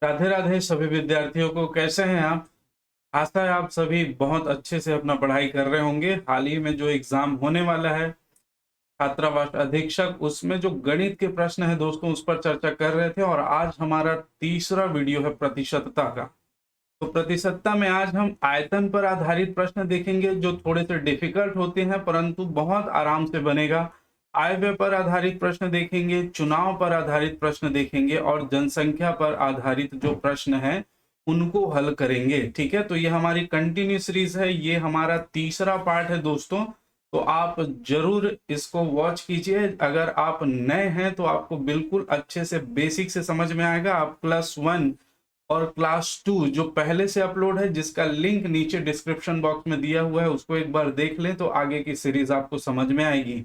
राधे राधे सभी विद्यार्थियों को। कैसे हैं आप? आशा है आप सभी बहुत अच्छे से अपना पढ़ाई कर रहे होंगे। हाल ही में जो एग्जाम होने वाला है छात्रावास अधीक्षक, उसमें जो गणित के प्रश्न है दोस्तों, उस पर चर्चा कर रहे थे। और आज हमारा तीसरा वीडियो है प्रतिशतता का। तो प्रतिशतता में आज हम आयतन पर आधारित प्रश्न देखेंगे जो थोड़े से डिफिकल्ट होते हैं परंतु बहुत आराम से बनेगा। आय व्यय पर आधारित प्रश्न देखेंगे, चुनाव पर आधारित प्रश्न देखेंगे और जनसंख्या पर आधारित जो प्रश्न है उनको हल करेंगे। ठीक है, तो ये हमारी कंटिन्यू सीरीज है, ये हमारा तीसरा पार्ट है दोस्तों। तो आप जरूर इसको वॉच कीजिए। अगर आप नए हैं तो आपको बिल्कुल अच्छे से बेसिक से समझ में आएगा। आप क्लास 1 और क्लास 2 जो पहले से अपलोड है, जिसका लिंक नीचे डिस्क्रिप्शन बॉक्स में दिया हुआ है, उसको एक बार देख लें तो आगे की सीरीज आपको समझ में आएगी।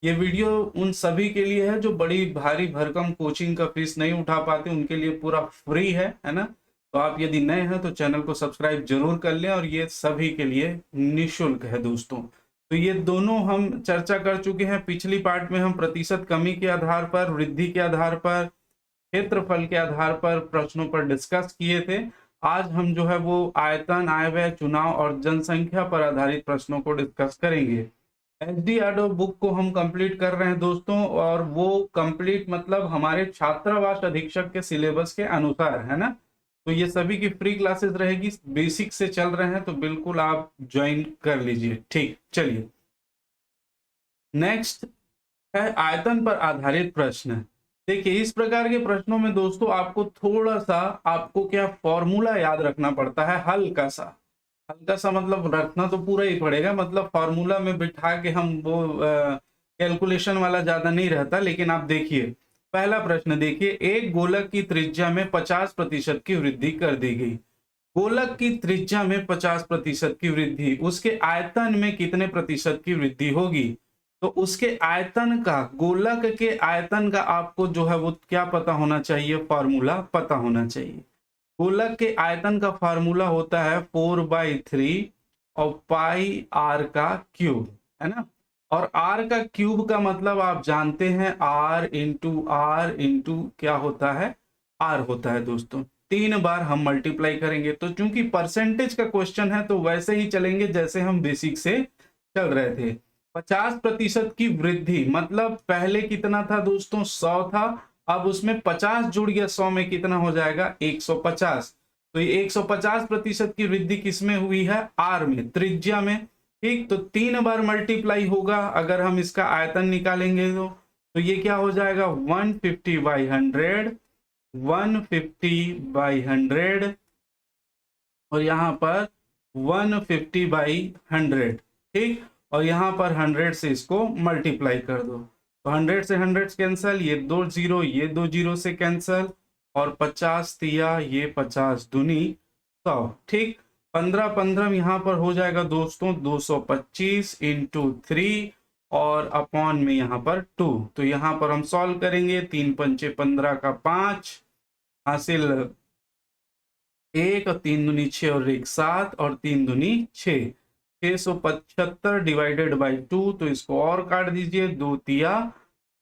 ये वीडियो उन सभी के लिए है जो बड़ी भारी भरकम कोचिंग का फीस नहीं उठा पाते, उनके लिए पूरा फ्री है ना। तो आप यदि नए हैं तो चैनल को सब्सक्राइब जरूर कर लें, और ये सभी के लिए निःशुल्क है दोस्तों। तो ये दोनों हम चर्चा कर चुके हैं। पिछली पार्ट में हम प्रतिशत कमी के आधार पर, वृद्धि के आधार पर, क्षेत्रफल के आधार पर प्रश्नों पर डिस्कस किए थे। आज हम जो है वो आयतन, आय व्यय, चुनाव और जनसंख्या पर आधारित प्रश्नों को डिस्कस करेंगे। एसडीआरडीओ बुक को हम कंप्लीट कर रहे हैं दोस्तों, और वो कंप्लीट मतलब हमारे छात्रावास अधीक्षक के सिलेबस के अनुसार है ना। तो ये सभी की फ्री क्लासेस रहेगी, बेसिक से चल रहे हैं, तो बिल्कुल आप ज्वाइन कर लीजिए। ठीक, चलिए नेक्स्ट है आयतन पर आधारित प्रश्न। देखिए, इस प्रकार के प्रश्नों में दोस्तों आपको थोड़ा सा आपको क्या फॉर्मूला याद रखना पड़ता है, हल्का सा। हल्का सा मतलब रखना तो पूरा ही पड़ेगा, मतलब फॉर्मूला में बिठा के हम वो कैलकुलेशन वाला ज्यादा नहीं रहता। लेकिन आप देखिए, पहला प्रश्न देखिए, एक गोलक की त्रिज्या में 50% की वृद्धि कर दी गई। गोलक की त्रिज्या में 50% की वृद्धि, उसके आयतन में कितने प्रतिशत की वृद्धि होगी? तो उसके आयतन का, गोलक के आयतन का आपको जो है वो क्या पता होना चाहिए, फॉर्मूला पता होना चाहिए। गोलक के आयतन का फार्मूला होता है 4/3 और पाई आर का क्यूब, है ना। और आर का क्यूब का मतलब आप जानते हैं, आर इंटू क्या होता है, आर होता है दोस्तों। 3 बार हम मल्टीप्लाई करेंगे। तो चूंकि परसेंटेज का क्वेश्चन है तो वैसे ही चलेंगे जैसे हम बेसिक से चल रहे थे। 50% की वृद्धि मतलब पहले कितना था दोस्तों, 100 था। अब उसमें 50 जुड़ गया, 100 में कितना हो जाएगा, 150। तो ये 150% की वृद्धि किसमें हुई है, आर में, त्रिज्या में। ठीक, तो 3 बार मल्टीप्लाई होगा। अगर हम इसका आयतन निकालेंगे तो ये क्या हो जाएगा, 150/100, 150/100 और यहाँ पर 150/100। ठीक, और यहाँ पर 100 से इसको मल्टीप्लाई कर दो। तो 100 से 100 कैंसल, ये 2 जीरो, ये 2 जीरो से कैंसल, और 50 दिया, ये 50 दूनी 100। ठीक, 15 यहाँ पर हो जाएगा दोस्तों 225 इंटू 3 और अपॉन में यहाँ पर 2। तो यहाँ पर हम सॉल्व करेंगे, 3 पंचे 15 का 5 हासिल 1, और 3 दूनी 6 और 1 7 और 3 दूनी 6, 675 डिवाइडेड बाई 2। तो इसको और काट दीजिए, 2 तिया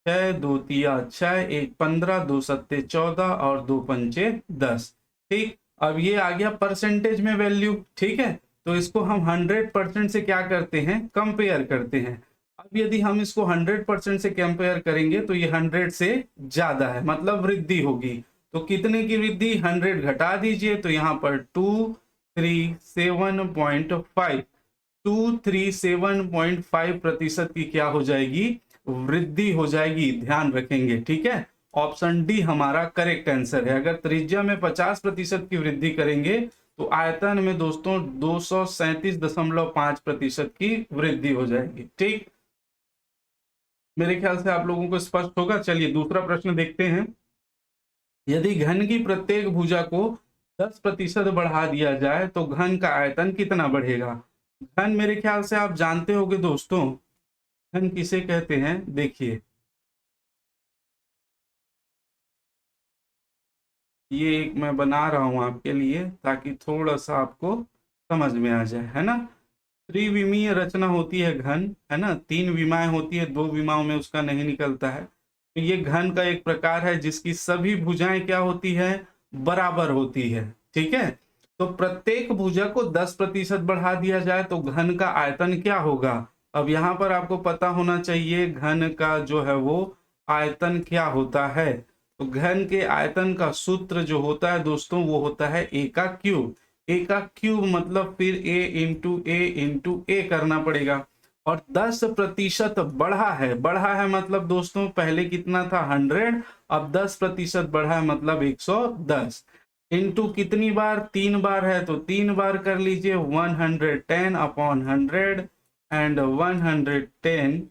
6, 2 तिया 6, 1 15, 2 सत्ते 14 और 2 पंचे 10। ठीक, अब ये आ गया परसेंटेज में वैल्यू। ठीक है, तो इसको हम 100% से क्या करते हैं, कंपेयर करते हैं। अब यदि हम इसको 100% से कंपेयर करेंगे तो ये 100 से ज्यादा है, मतलब वृद्धि होगी। तो कितने की वृद्धि, 100 घटा दीजिए, तो यहाँ पर 237.5, 237.5% की क्या हो जाएगी, वृद्धि हो जाएगी। ध्यान रखेंगे, ठीक है। ऑप्शन डी हमारा करेक्ट आंसर है। अगर त्रिज्या में 50% की वृद्धि करेंगे तो आयतन में दोस्तों 237.5% की वृद्धि हो जाएगी। ठीक, मेरे ख्याल से आप लोगों को स्पष्ट होगा। चलिए दूसरा प्रश्न देखते हैं। यदि घन की प्रत्येक भुजा को 10% बढ़ा दिया जाए तो घन का आयतन कितना बढ़ेगा? घन मेरे ख्याल से आप जानते होंगे दोस्तों, घन किसे कहते हैं। देखिए, ये एक मैं बना रहा हूं आपके लिए ताकि थोड़ा सा आपको समझ में आ जाए, है ना। त्रिविमीय रचना होती है घन, है ना। 3 विमाएं होती है, 2 विमाओं में उसका नहीं निकलता है। तो ये घन का एक प्रकार है जिसकी सभी भुजाएं क्या होती है, बराबर होती है। ठीक है, तो प्रत्येक भुजा को 10% बढ़ा दिया जाए तो घन का आयतन क्या होगा। अब यहाँ पर आपको पता होना चाहिए घन का जो है वो आयतन क्या होता है। तो घन के आयतन का सूत्र जो होता है दोस्तों वो होता है ए का क्यूब। ए का क्यूब मतलब फिर ए करना पड़ेगा। और 10% बढ़ा है मतलब दोस्तों पहले कितना था 100, अब 10% बढ़ा है मतलब 110 इंटू कितनी बार 3 बार है तो 3 बार कर लीजिए 110 अपॉन 100 एंड 110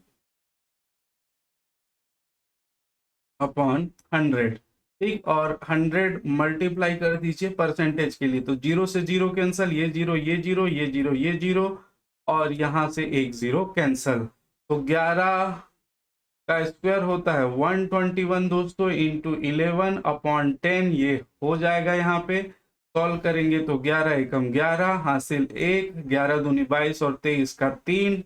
अपॉन 100। ठीक, और 100 मल्टीप्लाई कर दीजिए परसेंटेज के लिए तो 0 से 0 कैंसल, ये 0 ये 0 ये 0 ये 0 और यहां से एक 0 कैंसल। तो 11 का स्क्वायर होता है 121 दोस्तों इंटू 11 अपॉन 10, ये हो जाएगा। यहाँ पे सॉल्व करेंगे तो 11 एकम 11 हासिल 1, 11 दूनी 22 और 23 का 3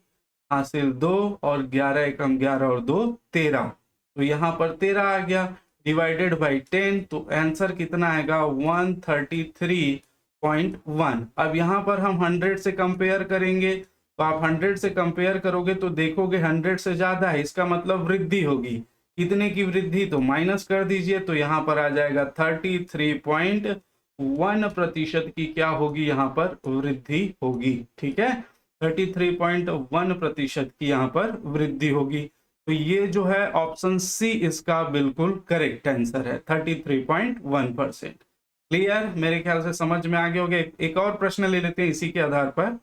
हासिल 2 और 11 एकम 11 और 2 13। तो यहाँ पर 13 आ गया डिवाइडेड बाई 10, तो आंसर कितना आएगा 133.1। अब यहाँ पर हम 100 से कंपेयर करेंगे तो आप 100 से कंपेयर करोगे तो देखोगे 100 से ज्यादा है, इसका मतलब वृद्धि होगी। कितने की वृद्धि, तो माइनस कर दीजिए तो यहाँ पर आ जाएगा 33.1% की क्या होगी यहाँ पर वृद्धि होगी। ठीक है, 33.1% की यहाँ पर वृद्धि होगी। तो ये जो है ऑप्शन सी इसका बिल्कुल करेक्ट आंसर है 33.1%। क्लियर, मेरे ख्याल से समझ में आ गया होगा। एक और प्रश्न ले लेते हैं इसी के आधार पर।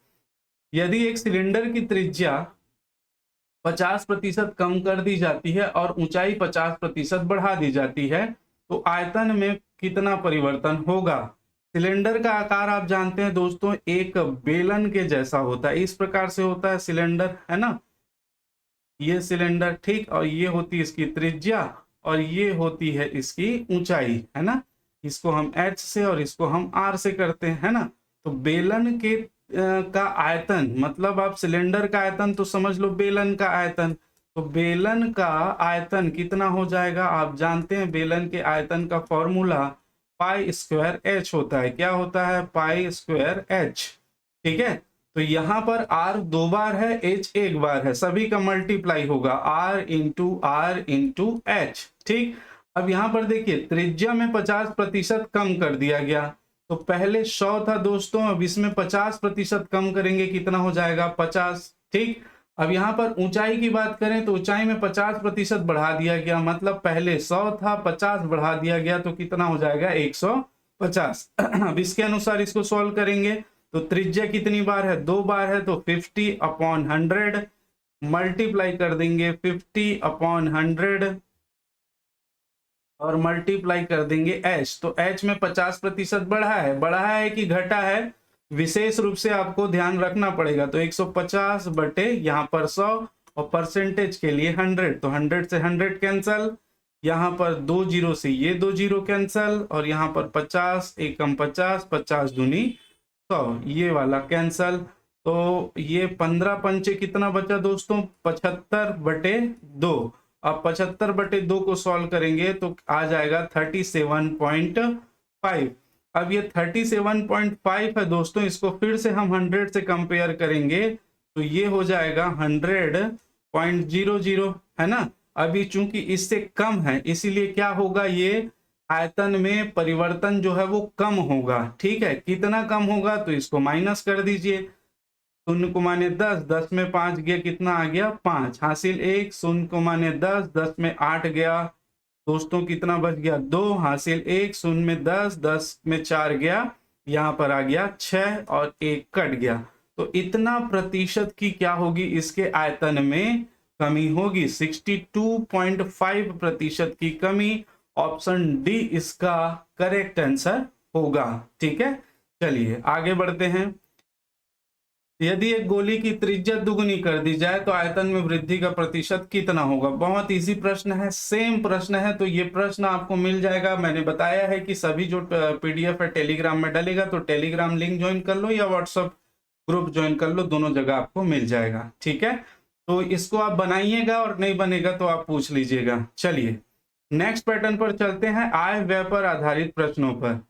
यदि एक सिलेंडर की त्रिज्या 50% कम कर दी जाती है और ऊंचाई 50% बढ़ा दी जाती है तो आयतन में कितना परिवर्तन होगा। सिलेंडर का आकार आप जानते हैं दोस्तों एक बेलन के जैसा होता है, इस प्रकार से होता है सिलेंडर, है ना, ये सिलेंडर। ठीक, और ये होती है इसकी त्रिज्या और ये होती है इसकी ऊंचाई, है ना। इसको हम एच से और इसको हम आर से करते हैं, है ना। तो बेलन के का आयतन मतलब आप सिलेंडर का आयतन तो समझ लो बेलन का आयतन, तो बेलन का आयतन कितना हो जाएगा। आप जानते हैं बेलन के आयतन का फॉर्मूला पाई स्क्वायर एच होता है। क्या होता है, पाई स्क्वायर एच। ठीक है, तो यहां पर r 2 बार है, h 1 बार है, सभी का मल्टीप्लाई होगा r इंटू एच। ठीक, अब यहां पर देखिए त्रिज्या में 50% कम कर दिया गया, तो पहले 100 था दोस्तों, अब इसमें 50% कम करेंगे कितना हो जाएगा 50। ठीक, अब यहाँ पर ऊंचाई की बात करें तो ऊंचाई में 50% बढ़ा दिया गया, मतलब पहले 100 था 50 बढ़ा दिया गया तो कितना हो जाएगा 150। अब इसके अनुसार इसको सॉल्व करेंगे तो त्रिज्या कितनी बार है 2 बार है, तो 50 अपॉन 100 मल्टीप्लाई कर देंगे 50 अपॉन 100 और मल्टीप्लाई कर देंगे एच। तो एच में 50% बढ़ा है कि घटा है, विशेष रूप से आपको ध्यान रखना पड़ेगा। तो 150 बटे यहाँ पर 100 और परसेंटेज के लिए 100, तो 100 से 100 कैंसल, यहाँ पर 2 जीरो से ये 2 जीरो कैंसल और यहाँ पर 50 एकम 50, 50 दूनी 100, ये वाला कैंसल। तो ये 15 पंचे कितना बचा दोस्तों 75 बटे 2। अब 75 बटे 2 को सॉल्व करेंगे तो आ जाएगा 37.5। अब ये 37.5 है दोस्तों, इसको फिर से हम 100 से कंपेयर करेंगे तो ये हो जाएगा 100.00, है ना। अभी चूंकि इससे कम है इसीलिए क्या होगा, ये आयतन में परिवर्तन जो है वो कम होगा। ठीक है, कितना कम होगा तो इसको माइनस कर दीजिए, 0 को माने 10, 10 में 5 गया कितना आ गया 5 हासिल 1, 0 को माने 10, 10 में 8 गया दोस्तों कितना बच गया 2 हासिल 1, 0 में 10, 10 में 4 गया, यहाँ पर आ गया 6 और 1 कट गया। तो इतना प्रतिशत की क्या होगी इसके आयतन में कमी होगी, 62.5% की कमी। ऑप्शन डी इसका करेक्ट आंसर होगा। ठीक है, चलिए आगे बढ़ते हैं। यदि एक गोली की त्रिज्या दुगुनी कर दी जाए तो आयतन में वृद्धि का प्रतिशत कितना होगा। बहुत इजी प्रश्न है, सेम प्रश्न है, तो ये प्रश्न आपको मिल जाएगा। मैंने बताया है कि सभी जो पीडीएफ है टेलीग्राम में डलेगा, तो टेलीग्राम लिंक ज्वाइन कर लो या व्हाट्सएप ग्रुप ज्वाइन कर लो, दोनों जगह आपको मिल जाएगा। ठीक है, तो इसको आप बनाइएगा और नहीं बनेगा तो आप पूछ लीजिएगा। चलिए नेक्स्ट पैटर्न पर चलते हैं, आय व्यय पर आधारित प्रश्नों पर।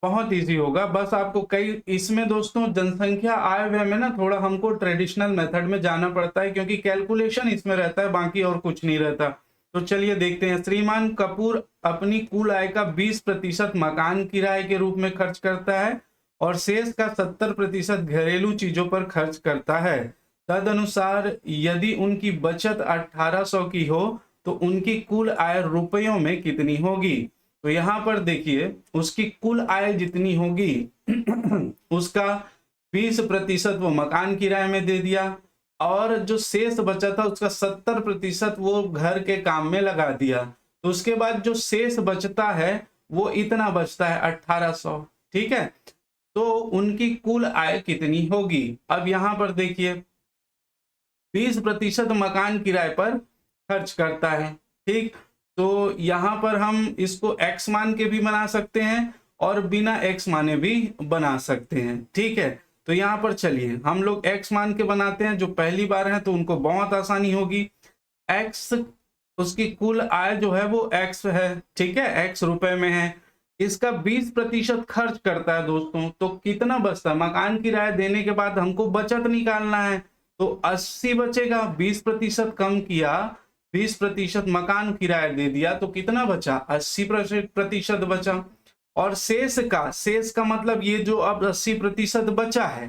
बहुत इजी होगा, बस आपको कई इसमें दोस्तों जनसंख्या आय व्यय में ना थोड़ा हमको ट्रेडिशनल मेथड में जाना पड़ता है, क्योंकि कैलकुलेशन इसमें रहता है, बाकी और कुछ नहीं रहता। तो चलिए देखते हैं। श्रीमान कपूर अपनी कुल आय का 20% मकान किराए के रूप में खर्च करता है और शेष का 70% घरेलू चीजों पर खर्च करता है। तदनुसार यदि उनकी बचत 1800 की हो तो उनकी कुल आय रुपयों में कितनी होगी? तो यहां पर देखिए, उसकी कुल आय जितनी होगी उसका 20% वो मकान किराए में दे दिया और जो शेष बचा था उसका 70% वो घर के काम में लगा दिया। तो उसके बाद जो शेष बचता है वो इतना बचता है 1800। ठीक है, तो उनकी कुल आय कितनी होगी? अब यहां पर देखिए 20% मकान किराए पर खर्च करता है। ठीक, तो यहां पर हम इसको x मान के भी बना सकते हैं और बिना x माने भी बना सकते हैं। ठीक है, तो यहां पर चलिए हम लोग x मान के बनाते हैं। जो पहली बार है तो उनको बहुत आसानी होगी। x उसकी कुल आय जो है वो x है। ठीक है, x रुपए में है। इसका 20% खर्च करता है दोस्तों, तो कितना बचता है? मकान किराया देने के बाद हमको बचत निकालना है, तो 80 बचेगा। 20% कम किया, 20% मकान किराया दे दिया, तो कितना बचा? 80% बचा। और शेष का मतलब ये जो अब 80% बचा है,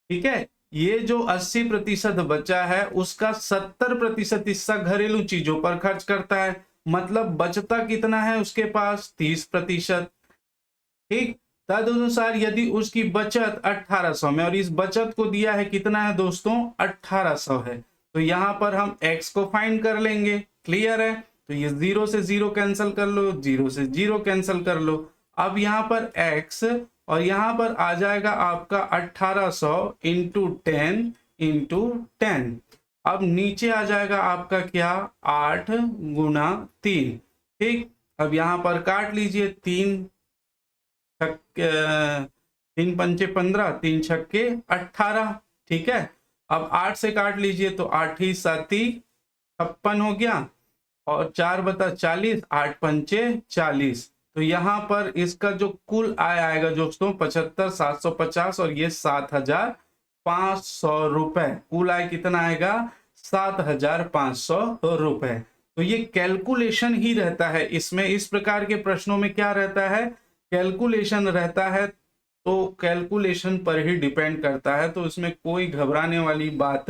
ठीक है, ये जो 80% बचा है उसका 70% हिस्सा घरेलू चीजों पर खर्च करता है। मतलब बचता कितना है उसके पास? 30%। ठीक, तदनुसार यदि उसकी बचत 1800 में और इस बचत को दिया है कितना है दोस्तों? 1800 है। तो यहां पर हम x को फाइंड कर लेंगे। क्लियर है? तो ये 0 से 0 कैंसिल कर लो, 0 से 0 कैंसिल कर लो। अब यहां पर x और यहां पर आ जाएगा आपका 1800 इंटू 10 इंटू 10। अब नीचे आ जाएगा आपका क्या? 8 गुना 3। ठीक, अब यहां पर काट लीजिए। 3 पंचे 15, 3 छक्के 18। ठीक है, अब 8 से काट लीजिए तो 8 ही 7 56 हो गया और 4 बता 40, 8 पंचे 40। तो यहां पर इसका जो कुल आय आएगा दोस्तों 75,750 और ये 7,500 रुपए। कुल आय कितना आएगा? 7,500 रुपए। तो ये कैलकुलेशन ही रहता है इसमें। इस प्रकार के प्रश्नों में क्या रहता है? कैलकुलेशन रहता है। तो कैलकुलेशन पर ही डिपेंड करता है, तो इसमें कोई घबराने वाली बात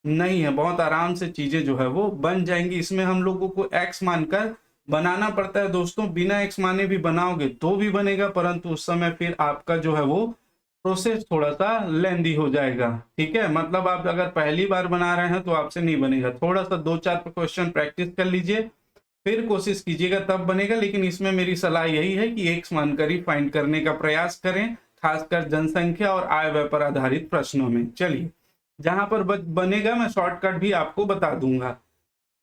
नहीं है। बहुत आराम से चीजें जो है वो बन जाएंगी। इसमें हम लोगों को x मानकर बनाना पड़ता है दोस्तों। बिना x माने भी बनाओगे तो भी बनेगा, परंतु उस समय फिर आपका जो है वो प्रोसेस थोड़ा सा लेंदी हो जाएगा। ठीक है, मतलब आप अगर पहली बार बना रहे हैं तो आपसे नहीं बनेगा। थोड़ा सा 2-4 क्वेश्चन प्रैक्टिस कर लीजिए, फिर कोशिश कीजिएगा, तब बनेगा। लेकिन इसमें मेरी सलाह यही है कि x मानकर ही फाइंड करने का प्रयास करें, खासकर जनसंख्या और आय व्यय पर आधारित प्रश्नों में। चलिए, जहां पर बनेगा मैं शॉर्टकट भी आपको बता दूंगा।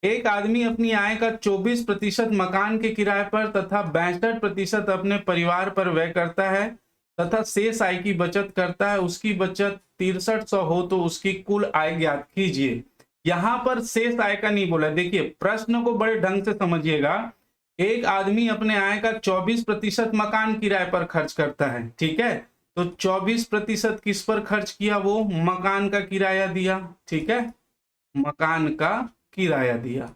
एक आदमी अपनी आय का 24% मकान के किराए पर तथा 62% अपने परिवार पर व्यय करता है तथा शेष आय की बचत करता है। उसकी बचत 6300 हो तो उसकी कुल आय ज्ञात कीजिए। यहां पर शेष आय का नहीं बोला। देखिए, प्रश्न को बड़े ढंग से समझिएगा। एक आदमी अपने आय का 24% मकान किराए पर खर्च करता है। ठीक है, तो 24% किस पर खर्च किया? वो मकान का किराया दिया। ठीक है, मकान का किराया दिया।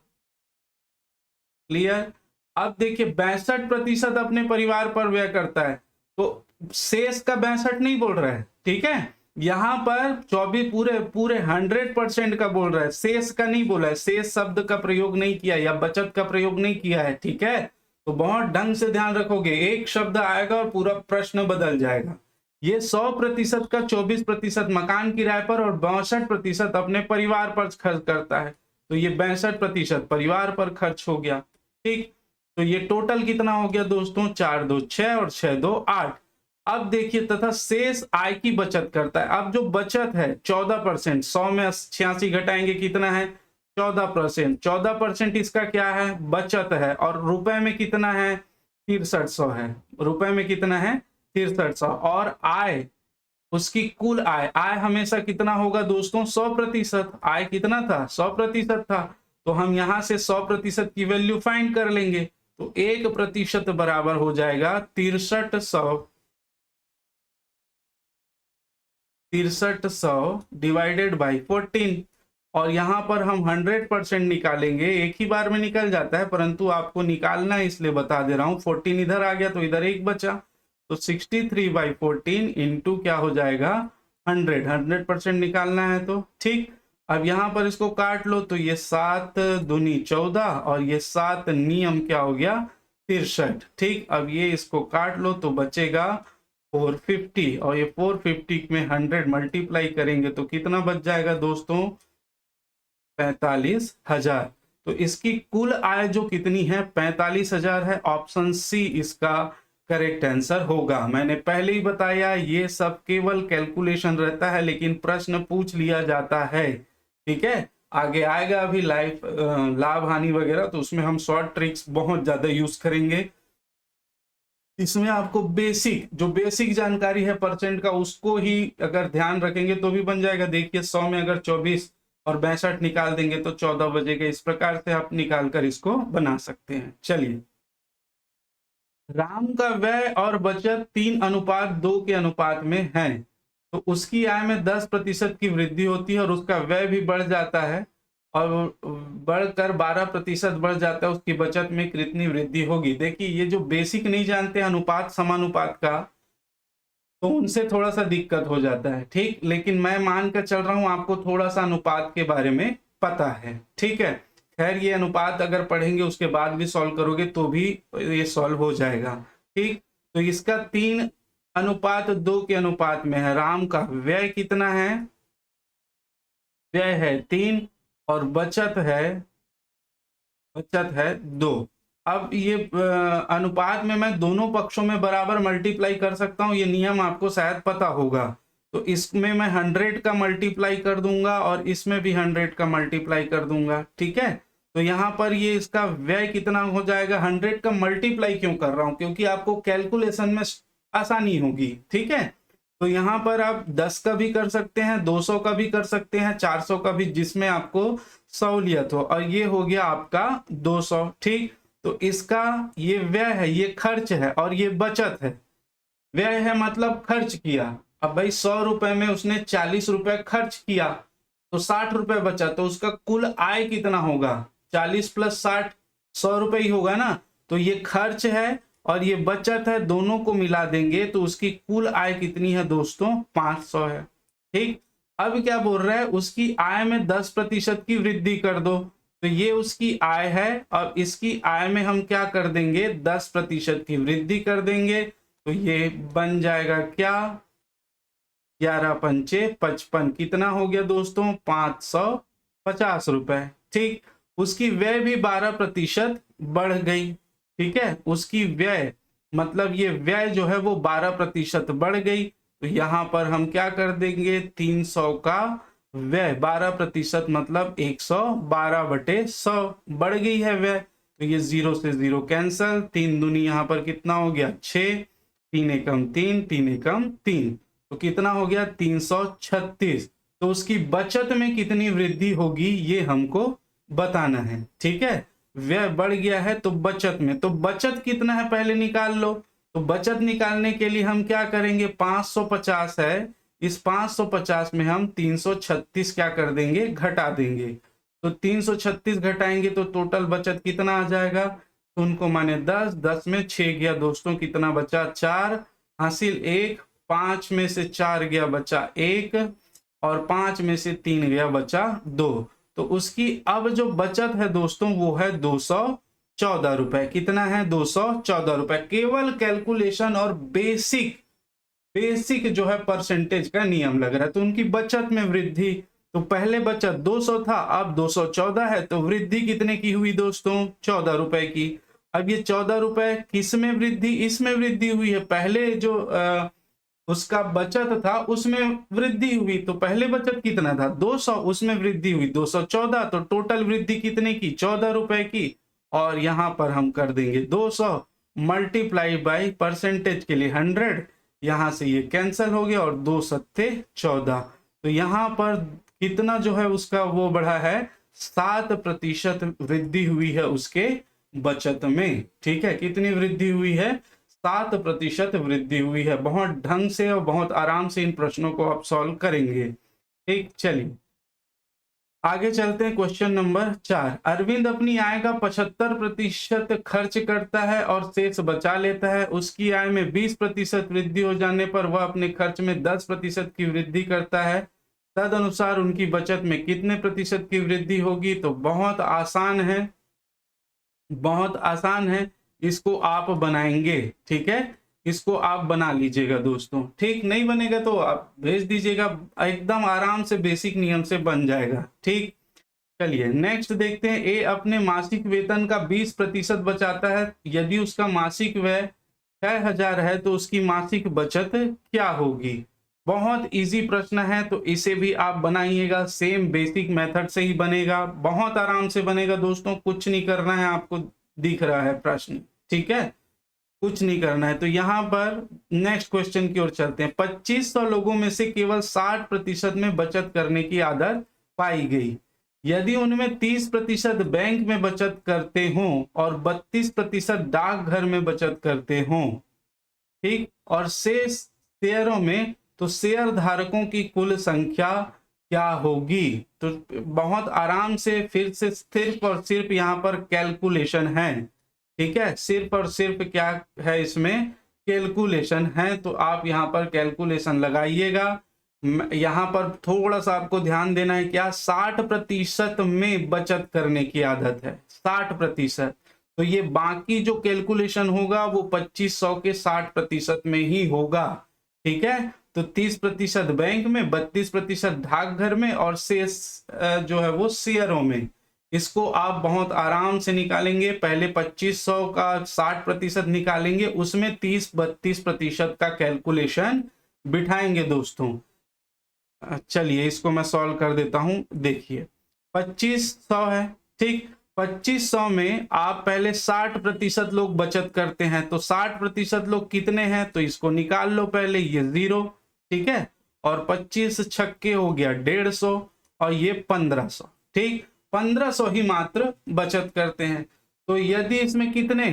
क्लियर? अब देखिए 62% अपने परिवार पर व्यय करता है, तो शेष का 62 नहीं बोल रहा है। ठीक है, यहां पर 24 पूरे 100% का बोल रहा है, शेष का नहीं बोला है। शेष शब्द का प्रयोग नहीं किया या बचत का प्रयोग नहीं किया है। ठीक है, तो बहुत ढंग से ध्यान रखोगे। एक शब्द आएगा और पूरा प्रश्न बदल जाएगा। ये 100% का 24% मकान किराए पर और 62% अपने परिवार पर खर्च करता है, तो ये 62% परिवार पर खर्च हो गया। ठीक, तो ये टोटल कितना हो गया दोस्तों? 4 2 6 और 6 2 8। अब देखिए, तथा शेष आय की बचत करता है। अब जो बचत है 14%, 100 में 86 घटाएंगे कितना है? 14%। 14% इसका क्या है? बचत है। और रुपए में कितना है? 6300 है। रुपए में कितना है? 6300। और आय, उसकी कुल आय, आय हमेशा कितना होगा दोस्तों? 100%। आय कितना था? 100% था। तो हम यहाँ से 100% की वैल्यू फाइंड कर लेंगे। तो 1% बराबर हो जाएगा 6300 डिवाइडेड बाई 14। और यहाँ पर हम 100% निकालेंगे, एक ही बार में निकल जाता है, परंतु आपको निकालना है इसलिए बता दे रहा हूँ। 14 इधर आ गया तो इधर 1 बचा, तो 63/14 इंटू क्या हो जाएगा 100% निकालना है तो ठीक। अब यहाँ पर इसको काट लो तो ये 7 दूनी 14 और ये 7 नियम क्या हो गया 63। ठीक, अब ये इसको काट लो तो बचेगा 450 और ये 450 में 100 मल्टीप्लाई करेंगे तो कितना बच जाएगा दोस्तों 45,000। तो इसकी कुल आय जो कितनी है 45,000 है। ऑप्शन सी इसका करेक्ट आंसर होगा। मैंने पहले ही बताया ये सब केवल कैलकुलेशन रहता है, लेकिन प्रश्न पूछ लिया जाता है। ठीक है, आगे आएगा अभी लाभ हानि वगैरह, तो उसमें हम शॉर्ट ट्रिक्स बहुत ज्यादा यूज करेंगे। इसमें आपको जो बेसिक जानकारी है परसेंट का, उसको ही अगर ध्यान रखेंगे तो भी बन जाएगा। देखिए 100 में अगर 24 और 62 निकाल देंगे तो 14 बजेगा। इस प्रकार से आप निकाल कर इसको बना सकते हैं। चलिए, राम का व्यय और बचत 3:2 के अनुपात में है, तो उसकी आय में 10% की वृद्धि होती है और उसका व्यय भी बढ़ जाता है और बढ़कर 12% बढ़ जाता है। उसकी बचत में कितनी वृद्धि होगी। देखिए, ये जो बेसिक नहीं जानते अनुपात समानुपात का, तो उनसे थोड़ा सा दिक्कत हो जाता है। ठीक, लेकिन मैं मान कर चल रहा हूं आपको थोड़ा सा अनुपात के बारे में पता है। ठीक है, खैर ये अनुपात अगर पढ़ेंगे उसके बाद भी सॉल्व करोगे तो भी ये सॉल्व हो जाएगा। ठीक, तो इसका 3:2 के अनुपात में है। राम का व्यय कितना है, व्यय है 3 और बचत है 2। अब ये अनुपात में मैं दोनों पक्षों में बराबर मल्टीप्लाई कर सकता हूं, ये नियम आपको शायद पता होगा। तो इसमें मैं 100 का मल्टीप्लाई कर दूंगा और इसमें भी 100 का मल्टीप्लाई कर दूंगा। ठीक है, तो यहाँ पर ये इसका व्यय कितना हो जाएगा, 100 का मल्टीप्लाई क्यों कर रहा हूं, क्योंकि आपको कैलकुलेशन में आसानी होगी। ठीक है, तो यहाँ पर आप 10 का भी कर सकते हैं, 200 का भी कर सकते हैं, 400 का भी, जिसमें आपको सहूलियत हो। और ये हो गया आपका 200। ठीक, तो इसका ये व्यय है, ये खर्च है और ये बचत है। व्यय है मतलब खर्च किया। अब भाई 100 रुपए में उसने 40 रुपए खर्च किया तो 60 रुपए बचा, तो उसका कुल आय कितना होगा 40 + 60 100 रुपए ही होगा ना। तो ये खर्च है और ये बचत है, दोनों को मिला देंगे तो उसकी कुल आय कितनी है दोस्तों 500 है। ठीक, अब क्या बोल रहा है, उसकी आय में 10% की वृद्धि कर दो। तो ये उसकी आय है और इसकी आय में हम क्या कर देंगे 10% की वृद्धि कर देंगे। तो ये बन जाएगा क्या 11 पंचे 55, कितना हो गया दोस्तों 550 रुपए। ठीक, उसकी व्यय भी 12% बढ़ गई। ठीक है, उसकी व्यय मतलब ये व्यय जो है वो 12% बढ़ गई। तो यहाँ पर हम क्या कर देंगे 300 का व्यय 12% मतलब 112/100 बढ़ गई है व्यय। तो ये 0 से 0 कैंसल, 3 दूनी यहाँ पर कितना हो गया 6, 3 एकम 3, 3 एकम 3, तो कितना हो गया 336। तो उसकी बचत में कितनी वृद्धि होगी ये हमको बताना है। ठीक है, व्यय बढ़ गया है तो बचत में, तो बचत कितना है पहले निकाल लो। तो बचत निकालने के लिए हम क्या करेंगे 550 है, इस 550 में हम 336 क्या कर देंगे घटा देंगे। तो 336 घटाएंगे तो टोटल बचत कितना आ जाएगा, तो उनको माने 10 में 6 गया दोस्तों, कितना बचा 4, हासिल 1, 5 में से 4 गया बचा 1 और 5 में से 3 गया बचा 2। तो उसकी अब जो बचत है दोस्तों वो है 214 रुपए। कितना है 214 रुपए। केवल कैलकुलेशन और बेसिक जो है परसेंटेज का नियम लग रहा है। तो उनकी बचत में वृद्धि, तो पहले बचत 200 था अब 214 है, तो वृद्धि कितने की हुई दोस्तों 14 रुपए की। अब ये 14 रुपए किस में वृद्धि, इसमें वृद्धि हुई है। पहले जो उसका बचत था उसमें वृद्धि हुई, तो पहले बचत कितना था 200, उसमें वृद्धि हुई 214, तो टोटल वृद्धि कितने की 14 रुपए की। और यहां पर हम कर देंगे 200 मल्टीप्लाई बाई परसेंटेज के लिए 100, यहां से ये कैंसिल हो गया और 2 सत्ते 14। तो यहां पर कितना जो है उसका वो बढ़ा है 7% वृद्धि हुई है उसके बचत में। ठीक है, कितनी वृद्धि हुई है? 7% वृद्धि हुई है। बहुत ढंग से और बहुत आराम से इन प्रश्नों को आप सॉल्व करेंगे। ठीक, चलिए आगे चलते हैं। क्वेश्चन नंबर 4, अरविंद अपनी आय का 75% खर्च करता है और शेष बचा लेता है। उसकी आय में 20% वृद्धि हो जाने पर वह अपने खर्च में 10% की वृद्धि करता है। तदनुसार उनकी बचत में कितने प्रतिशत की वृद्धि होगी? तो बहुत आसान है, बहुत आसान है, इसको आप बनाएंगे। ठीक है, इसको आप बना लीजिएगा दोस्तों। ठीक, नहीं बनेगा तो आप भेज दीजिएगा, एकदम आराम से बेसिक नियम से बन जाएगा। ठीक, चलिए नेक्स्ट देखते हैं। ए अपने मासिक वेतन का 20% बचाता है। यदि उसका मासिक व्यय 6000 है तो उसकी मासिक बचत क्या होगी? बहुत इजी प्रश्न है, तो इसे भी आप बनाइएगा। सेम बेसिक मेथड से ही बनेगा, बहुत आराम से बनेगा दोस्तों। कुछ नहीं करना है, आपको दिख रहा है प्रश्न। ठीक है, कुछ नहीं करना है। तो यहाँ पर नेक्स्ट क्वेश्चन की ओर चलते हैं। 2500 लोगों में से केवल 60% में बचत करने की आदत पाई गई। यदि उनमें 30% बैंक में बचत करते हों और 32% डाकघर में बचत करते हों, ठीक, और शेष शेयरों में, तो शेयर धारकों की कुल संख्या क्या होगी? तो बहुत आराम से फिर से सिर्फ और सिर्फ यहाँ पर कैलकुलेशन है। ठीक है, सिर्फ और सिर्फ क्या है इसमें? कैलकुलेशन है। तो आप यहाँ पर कैलकुलेशन लगाइएगा। यहाँ पर थोड़ा सा आपको ध्यान देना है, क्या 60% में बचत करने की आदत है, 60%। तो ये बाकी जो कैलकुलेशन होगा वो 2500 के 60% में ही होगा। ठीक है, तो 30% बैंक में, 32% डाकघर में और शेष जो है वो शेयरों में। इसको आप बहुत आराम से निकालेंगे। पहले 2500 का 60% निकालेंगे, उसमें 30-32% का कैलकुलेशन बिठाएंगे दोस्तों। चलिए इसको मैं सॉल्व कर देता हूं। देखिए 2500 है, ठीक, 2500 में आप पहले 60% लोग बचत करते हैं, तो 60% लोग कितने हैं? तो इसको निकाल लो पहले, ये 0। ठीक है, और 25 छक्के हो गया 150 और ये 1500। ठीक, 1500 ही मात्र बचत करते हैं। तो यदि इसमें कितने,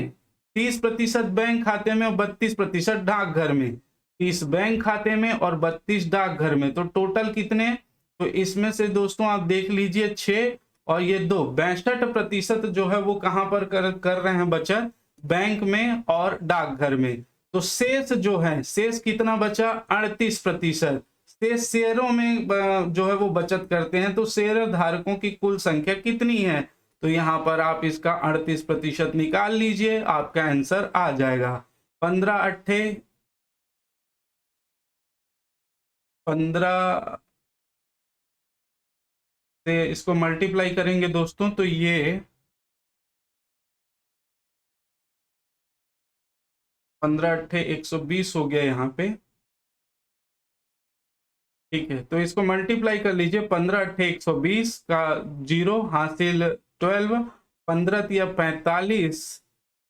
30% बैंक खाते में और 32% डाकघर में, 30 बैंक खाते में और 32 डाकघर में, तो टोटल कितने? तो इसमें से दोस्तों आप देख लीजिए 6 और ये 2, 62% जो है वो कहां पर कर रहे हैं बचत? बैंक में और डाकघर में। तो शेष जो है, शेष कितना बचा? 38%। शेष शेयरों में जो है वो बचत करते हैं। तो शेयर धारकों की कुल संख्या कितनी है? तो यहाँ पर आप इसका 38% निकाल लीजिए, आपका आंसर आ जाएगा। 15 अट्ठे 15 से इसको मल्टीप्लाई करेंगे दोस्तों, तो ये 15 अट्ठे 120 हो गया यहाँ पे। ठीक है, तो इसको मल्टीप्लाई कर लीजिए। 15 अट्ठे 120 का 0 हासिल 12, 15 तिया 45,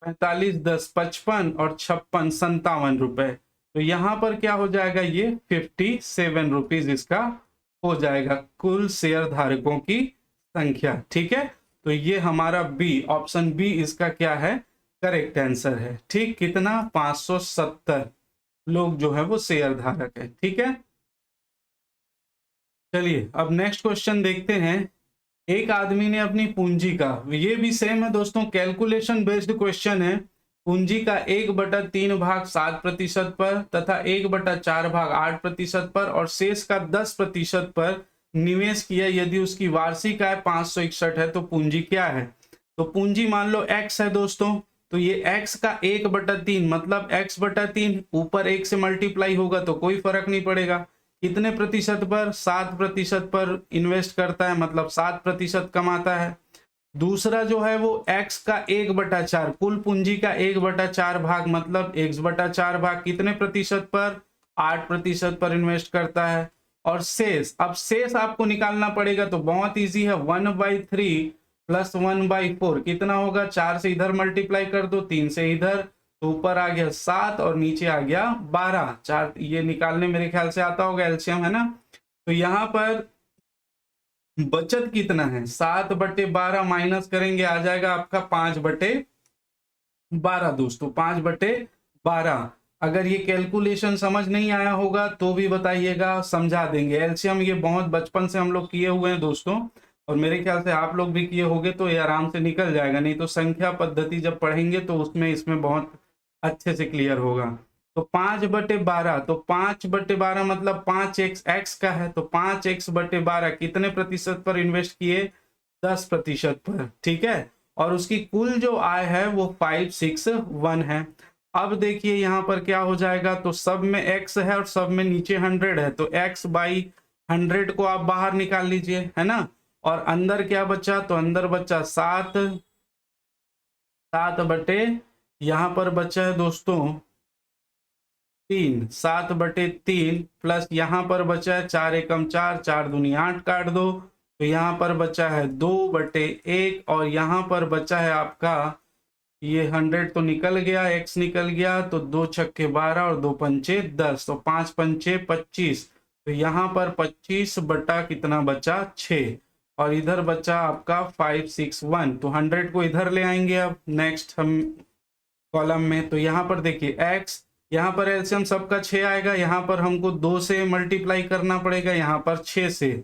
45 10 55 और 56 57 रुपए। तो यहाँ पर क्या हो जाएगा? ये 57 रुपीज इसका हो जाएगा, कुल शेयर धारकों की संख्या। ठीक है, तो ये हमारा बी, ऑप्शन बी इसका क्या है? करेक्ट आंसर है। ठीक, कितना? 570 लोग जो है वो शेयर धारक है। ठीक है, चलिए अब नेक्स्ट क्वेश्चन देखते हैं। एक आदमी ने अपनी पूंजी का, ये भी सेम है दोस्तों, कैलकुलेशन बेस्ड क्वेश्चन है। पूंजी का 1/3 भाग 7% पर तथा 1/4 भाग 8% पर और शेष का 10% पर निवेश किया। यदि उसकी वार्षिक आय 561 है तो पूंजी क्या है? तो पूंजी मान लो x है दोस्तों, तो ये x का 1/3 मतलब x/3 ऊपर 1 से मल्टीप्लाई होगा तो कोई फर्क नहीं पड़ेगा। कितने प्रतिशत पर? 7% पर इन्वेस्ट करता है, मतलब 7% कमाता है। दूसरा जो है वो x का 1/4, कुल पूंजी का 1/4 भाग मतलब x/4 भाग कितने प्रतिशत पर? 8% पर इन्वेस्ट करता है। और शेष, अब शेष आपको निकालना पड़ेगा, तो बहुत इजी है। 1/3 प्लस 1/4 कितना होगा? 4 से इधर मल्टीप्लाई कर दो, 3 से इधर, तो ऊपर आ गया 7 और नीचे आ गया 12। 4 ये निकालने मेरे ख्याल से आता होगा, एलसीएम है ना। तो यहाँ पर बचत कितना है, 7/12 माइनस करेंगे आ जाएगा आपका 5/12 दोस्तों, 5/12। अगर ये कैलकुलेशन समझ नहीं आया होगा तो भी बताइएगा, समझा देंगे। एलसीएम ये बहुत बचपन से हम लोग किए हुए हैं दोस्तों, और मेरे ख्याल से आप लोग भी किए होंगे, तो ये आराम से निकल जाएगा। नहीं तो संख्या पद्धति जब पढ़ेंगे तो उसमें इसमें बहुत अच्छे से क्लियर होगा। तो 5/12, तो 5/12 मतलब 5x का है, तो 5x/12 कितने प्रतिशत पर इन्वेस्ट किए, 10% पर, ठीक है। और उसकी कुल जो आय है वो 561 है। अब देखिए यहाँ पर क्या हो जाएगा, तो सब में x है और सब में नीचे 100 है, तो x/100 को आप बाहर निकाल लीजिए, है ना। और अंदर क्या बचा, तो अंदर बचा 7 बटे, यहाँ पर बचा है दोस्तों 3, 7/3 प्लस यहाँ पर बचा है 4 एकम 4, 4 दूनी 8 काट दो, तो यहाँ पर बचा है 2/1, और यहाँ पर बचा है आपका ये 100 तो निकल गया, x निकल गया, तो 2 छक्के 12 और 2 पंचे 10, तो 5 पंचे 25, तो यहाँ पर 25 बटा कितना बचा 6, और इधर बचा आपका 561, तो 100 को इधर ले आएंगे अब नेक्स्ट हम कॉलम में। तो यहाँ पर देखिए x, यहाँ पर एलसीएम सबका 6 आएगा, यहाँ पर हमको 2 से मल्टीप्लाई करना पड़ेगा, यहाँ पर 6 से,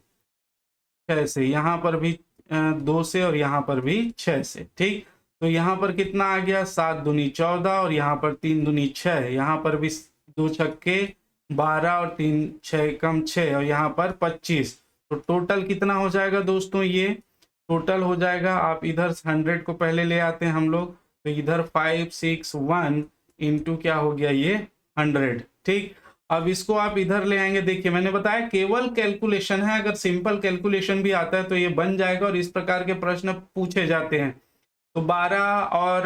यहाँ पर भी 2 से, और यहाँ पर भी 6 से, ठीक। तो यहाँ पर कितना आ गया, 7 दूनी 14, और यहाँ पर 3 दूनी 6, यहाँ पर भी 2 छक्के 12 और 3 6 कम 6, और यहाँ पर 25, तो टोटल कितना हो जाएगा दोस्तों, ये टोटल हो जाएगा, आप इधर 100 को पहले ले आते हैं हम लोग, तो इधर 561 इंटू क्या हो गया ये 100, ठीक। अब इसको आप इधर ले आएंगे, देखिए मैंने बताया केवल कैलकुलेशन है, अगर सिंपल कैलकुलेशन भी आता है तो ये बन जाएगा, और इस प्रकार के प्रश्न पूछे जाते हैं। तो 12 और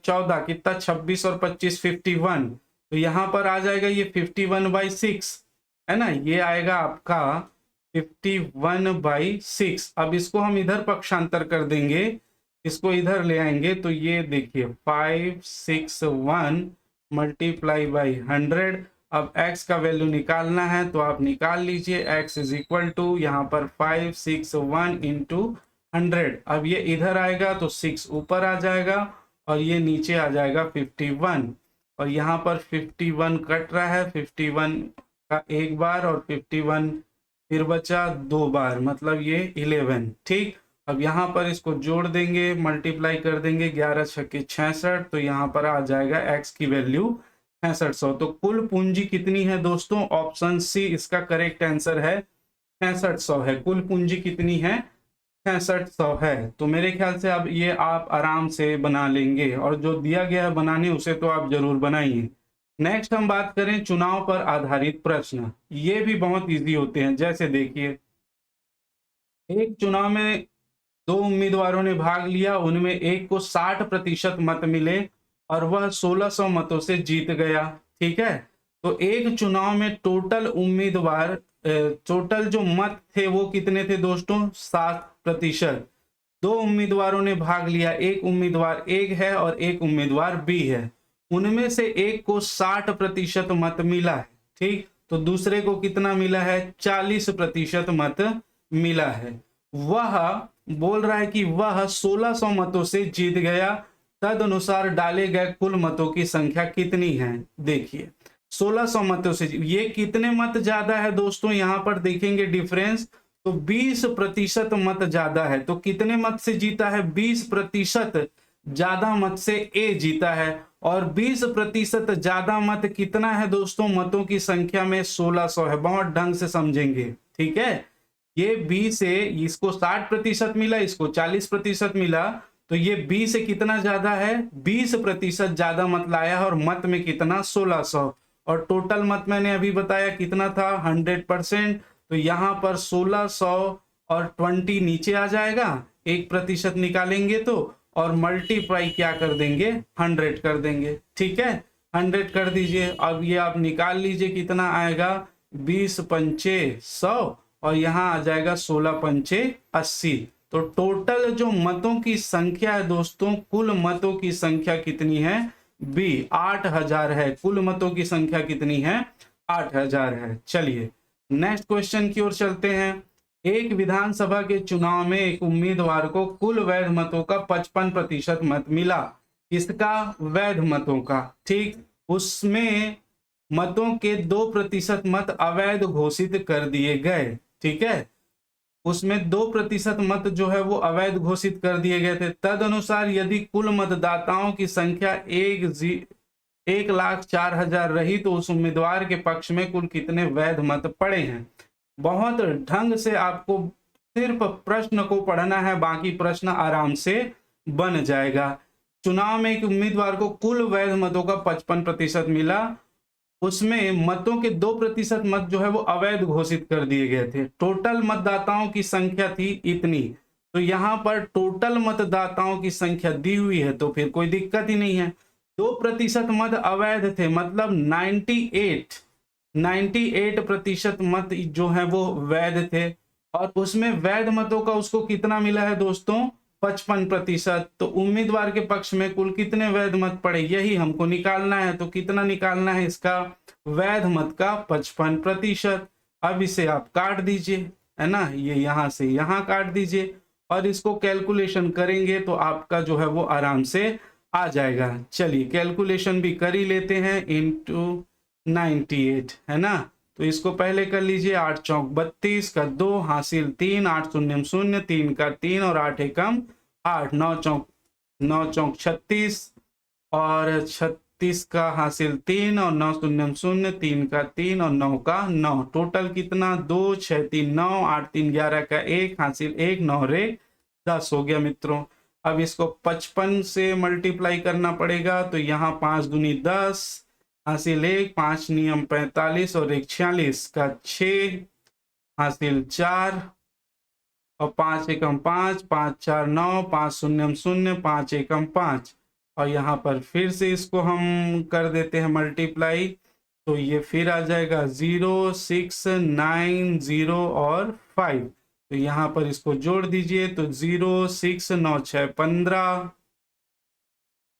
14 कितना, 26 और 25 51, तो यहाँ पर आ जाएगा ये 51/6, है ना, ये आएगा आपका 51/6। अब इसको हम इधर पक्षांतर कर देंगे, इसको इधर ले आएंगे, तो ये देखिए 561 मल्टीप्लाई बाई 100। अब x का वैल्यू निकालना है तो आप निकाल लीजिए, x इज इक्वल टू यहाँ पर 561 इंटू 100। अब ये इधर आएगा तो 6 ऊपर आ जाएगा, और ये नीचे आ जाएगा 51, और यहाँ पर 51 कट रहा है, 51 का एक बार और 51 फिर बचा 2 बार, मतलब ये 11, ठीक। अब यहाँ पर इसको जोड़ देंगे, मल्टीप्लाई कर देंगे, 11 छक्के 66, तो यहाँ पर आ जाएगा x की वैल्यू 6600। तो कुल पूंजी कितनी है दोस्तों, ऑप्शन सी इसका करेक्ट आंसर है, 6600 है। कुल पूंजी कितनी है, 6600 है। तो मेरे ख्याल से अब ये आप आराम से बना लेंगे, और जो दिया गया है बनाने उसे तो आप जरूर बनाइए। नेक्स्ट हम बात करें चुनाव पर आधारित प्रश्न, ये भी बहुत इजी होते हैं। जैसे देखिए, एक चुनाव में 2 उम्मीदवारों ने भाग लिया, उनमें एक को 60% मत मिले और वह 1600 मतों से जीत गया, ठीक है। तो एक चुनाव में टोटल उम्मीदवार टोटल जो मत थे वो कितने थे दोस्तों, 60%। 2 उम्मीदवारों ने भाग लिया, एक उम्मीदवार एक है और एक उम्मीदवार बी है, उनमें से एक को 60% मत मिला है, ठीक। तो दूसरे को कितना मिला है, 40% मत मिला है। वह बोल रहा है कि वह 1600 मतों से जीत गया, तदनुसार डाले गए कुल मतों की संख्या कितनी है। देखिए 1600 मतों से, ये कितने मत ज्यादा है दोस्तों, यहां पर देखेंगे डिफरेंस, तो 20% मत ज्यादा है। तो कितने मत से जीता है, 20% ज्यादा मत से ए जीता है, और 20% ज्यादा मत कितना है दोस्तों, मतों की संख्या में 1600 है। बहुत ढंग से समझेंगे, ठीक है। ये बी से इसको 60% मिला, इसको 40% मिला, तो ये बी से कितना ज्यादा है, 20% ज्यादा मत लाया है, और मत में कितना 1600, और टोटल मत मैंने अभी बताया कितना था 100%। तो यहाँ पर 1600 और 20 नीचे आ जाएगा, 1% निकालेंगे तो, और मल्टीप्लाई क्या कर देंगे, 100 कर देंगे, ठीक है। 100 कर दीजिए, अब ये आप निकाल लीजिए कितना आएगा, 20 पंचे 100, और यहाँ आ जाएगा 16 पंचे 80। तो टोटल जो मतों की संख्या है दोस्तों, कुल मतों की संख्या कितनी है, बी 8000 है। कुल मतों की संख्या कितनी है, 8000 है। चलिए नेक्स्ट क्वेश्चन की ओर चलते हैं। एक विधानसभा के चुनाव में एक उम्मीदवार को कुल वैध मतों का 55% मत मिला। इसका वैध मतों का, ठीक, उसमें मतों के 2% मत अवैध घोषित कर दिए गए। ठीक है, उसमें 2% मत जो है वो अवैध घोषित कर दिए गए थे। तदनुसार यदि कुल मतदाताओं की संख्या 1,04,000 रही तो उस उम्मीदवार के पक्ष में कुल कितने वैध मत पड़े हैं। बहुत ढंग से आपको सिर्फ प्रश्न को पढ़ना है, बाकी प्रश्न आराम से बन जाएगा। चुनाव में एक उम्मीदवार को कुल वैध मतों का 55% मिला, उसमें मतों के 2% मत जो है वो अवैध घोषित कर दिए गए थे। टोटल मतदाताओं की संख्या थी इतनी, तो यहाँ पर टोटल मतदाताओं की संख्या दी हुई है तो फिर कोई दिक्कत ही नहीं है। 2% मत अवैध थे, मतलब 98% मत जो है वो वैध थे, और उसमें वैध मतों का उसको कितना मिला है दोस्तों, 55%। तो उम्मीदवार के पक्ष में कुल कितने वैध मत पड़े, यही हमको निकालना है। तो कितना निकालना है इसका, वैध मत का 55%। अब इसे आप काट दीजिए, है ना, ये यहां से यहां काट दीजिए और इसको कैलकुलेशन करेंगे तो आपका जो है वो आराम से आ जाएगा। चलिए कैलकुलेशन भी कर ही लेते हैं, इंटू 98, है ना। तो इसको पहले कर लीजिए, 8 चौक 32 का 2 हासिल 3, 8 शून्य 0, 3 का 3 और 8 एकम 8, 9 चौक 36 और 36 का हासिल 3 और 9 शून्य 0, 3 का 3 और 9 का 9। टोटल कितना, 2 6 3 9, 8 3 11 का 1 हासिल 1, 9 रे 10 हो गया मित्रों। अब इसको 55 से मल्टीप्लाई करना पड़ेगा, तो यहाँ 5 दूनी 10 हासिल 1, 5 नियम 45 और 1 46 का 6 हासिल 4 और 5 एकम 5, 5 4 9, 5 शून्य 0, 5 एकम 5 और यहाँ पर फिर से इसको हम कर देते हैं मल्टीप्लाई, तो ये फिर आ जाएगा 0 6 9 0 और 5। तो यहाँ पर इसको जोड़ दीजिए, तो 0 6 9 6 15,